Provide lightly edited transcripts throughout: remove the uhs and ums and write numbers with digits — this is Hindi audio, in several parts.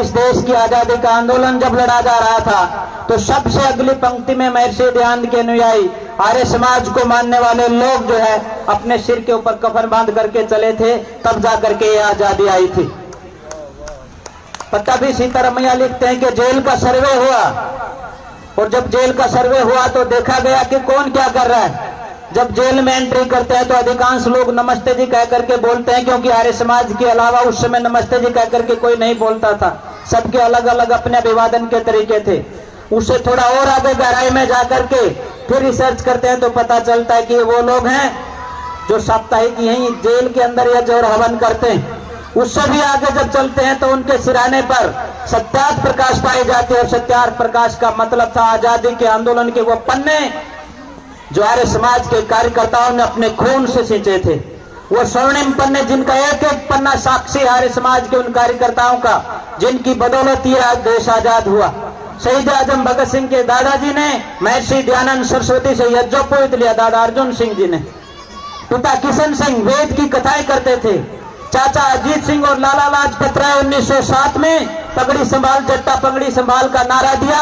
इस देश की आजादी का आंदोलन जब लड़ा जा रहा था तो सबसे अगली पंक्ति में महर्षि दयानंद के अनुयायी आर्य समाज को मानने वाले लोग जो है अपने सिर के ऊपर कफन बांध करके चले थे, तब जाकर के ये आजादी आई थी। पट्टाभी सीतारमैया लिखते हैं कि जेल का सर्वे हुआ, और जब जेल का सर्वे हुआ तो देखा गया कि कौन क्या कर रहा है। जब जेल में एंट्री करते हैं तो अधिकांश लोग नमस्ते जी कह करके बोलते हैं, क्योंकि आर्य समाज के अलावा उस समय नमस्ते जी कह करके कोई नहीं बोलता था, सबके अलग अलग अपने अभिवादन के तरीके थे। उससे थोड़ा और आगे गहराई में जाकर के फिर रिसर्च करते हैं तो पता चलता है कि वो लोग हैं जो साप्ताहिक यहीं जेल के अंदर यज्ञ और हवन करते हैं। उससे भी आगे जब चलते हैं तो उनके सिराने पर सत्यार्थ प्रकाश पाए जाते हैं, और सत्यार्थ प्रकाश का मतलब था आजादी के आंदोलन के वो पन्ने जो आर्य समाज के कार्यकर्ताओं ने अपने खून से सींचे थे, वो स्वर्णिम पन्ने जिनका एक एक पन्ना साक्षी आर्य समाज के उन कार्यकर्ताओं का, जिनकी बदौलत यह देश आजाद हुआ। शहीद आजम भगत सिंह के दादाजी ने महर्षि दयानंद सरस्वती से यज्ञोपवीत लिया, दादा अर्जुन सिंह जी ने। पिता किशन सिंह वेद की कथाएं करते थे। चाचा अजीत सिंह और लाला लाजपत राय 1907 में पगड़ी संभाल जट्टा पगड़ी संभाल का नारा दिया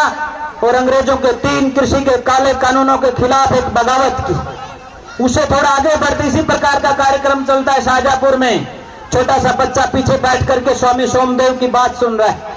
और अंग्रेजों के 3 कृषि के काले कानूनों के खिलाफ एक बगावत की। उससे थोड़ा आगे बढ़ते इसी प्रकार का कार्यक्रम चलता है शाहजहांपुर में। छोटा सा बच्चा पीछे बैठ करके स्वामी सोमदेव की बात सुन रहा है,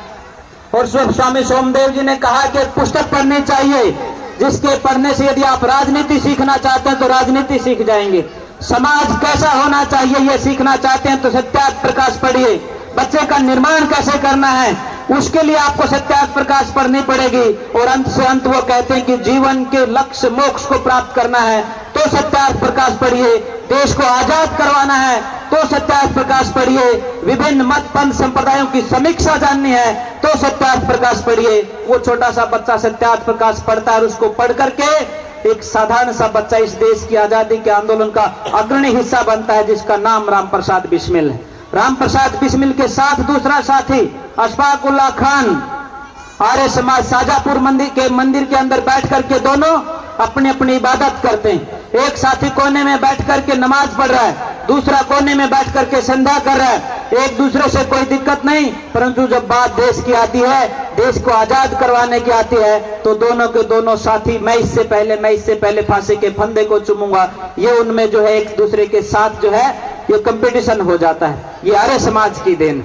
और स्वामी सोमदेव जी ने कहा कि एक पुस्तक पढ़नी चाहिए जिसके पढ़ने से यदि आप राजनीति सीखना चाहते हैं तो राजनीति सीख जाएंगे, समाज कैसा होना चाहिए ये सीखना चाहते हैं तो सत्यार्थ प्रकाश पढ़िए, बच्चे का निर्माण कैसे करना है उसके लिए आपको सत्यार्थ प्रकाश पढ़नी पड़ेगी। और अंत से अंत वो कहते हैं कि जीवन के लक्ष्य मोक्ष को प्राप्त करना है तो सत्यार्थ प्रकाश पढ़िए, देश को आजाद करवाना है तो सत्यार्थ प्रकाश पढ़िए, विभिन्न मत पंथ संप्रदायों की समीक्षा जाननी है तो सत्यार्थ प्रकाश पढ़िए। वो छोटा सा बच्चा सत्यार्थ प्रकाश पढ़ता है और उसको पढ़ करके एक साधारण सा बच्चा इस देश की आजादी के आंदोलन का अग्रणी हिस्सा बनता है, जिसका नाम राम प्रसाद बिस्मिल है। राम प्रसाद बिस्मिल के साथ दूसरा साथी अशफाक उल्लाह खान आर्य समाज शाहजहांपुर मंदिर के अंदर बैठ करके दोनों अपनी अपनी इबादत करते हैं। एक साथी कोने में बैठ करके नमाज पढ़ रहा है, दूसरा कोने में बैठ करके संध्या कर रहा है। एक दूसरे से कोई दिक्कत नहीं, परंतु जब बात देश की आती है, देश को आजाद करवाने की आती है, तो दोनों के दोनों साथी मैं इससे पहले फांसी के फंदे को चूमूंगा, ये उनमें जो है एक दूसरे के साथ जो है ये कंपटीशन हो जाता है। ये आर्य समाज की देन।